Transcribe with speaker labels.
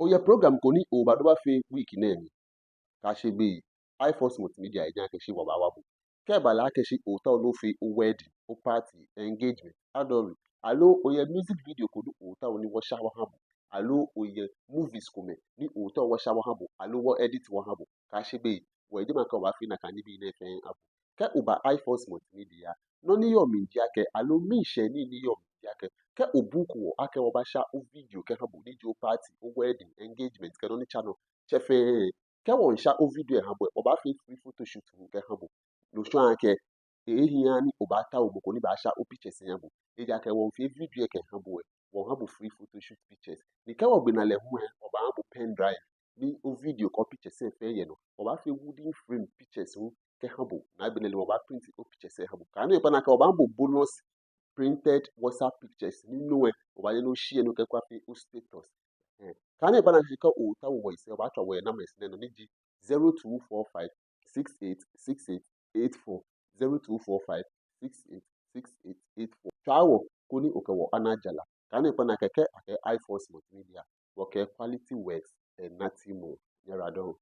Speaker 1: Oye program koni o ba do ba fe week na mi. Ka she be iForce Multimedia ejan ke she wo ba wa bu. Ke ba la ke she o ta lo fe o wedding, o party, engagement, adori. Alo oye music video ko do o ta oni wo sha wa habu. Alo oye movies ko me ni o ta wo sha wa habu. Alo wo edit wa habu. Ka she be wo e de man ka wa fi na kan ni bi na fe abu. Ke o ba iForce Multimedia no ni yo mi dia ke alo mi she ni yo mi dia ke o book wo ake wo ba sha o video ke habu ni jo party, o wedding, engagement ke no ni channel che fe ke won sha o video ha bo o ba fi free photo shoot nke ha bo no so an ke ehia ni o ba ta o ko ni ba sha o pictures yan bo e ja ke won fi video ke ha bo won ha bo free photo shoot pictures ni ke wo gbe na le hu o ba ha bo pen drive ni o video ko pictures e fe ye no o ba fi wooden frame pictures hu ke ha bo na be le o ba print o pictures e ha bo ka no e pa na ka o ba bo bonus printed WhatsApp pictures nínú ẹ o ba ye no share no ke kwa fi o status Kane bana shika o ta wo ise ba twa wo na mes ne no ni gi 0245686884 0245686884 twa wo koni o ke wo anajala kane bana keke ake iForce Multimedia wo ke quality works and nothing more. Nyara don.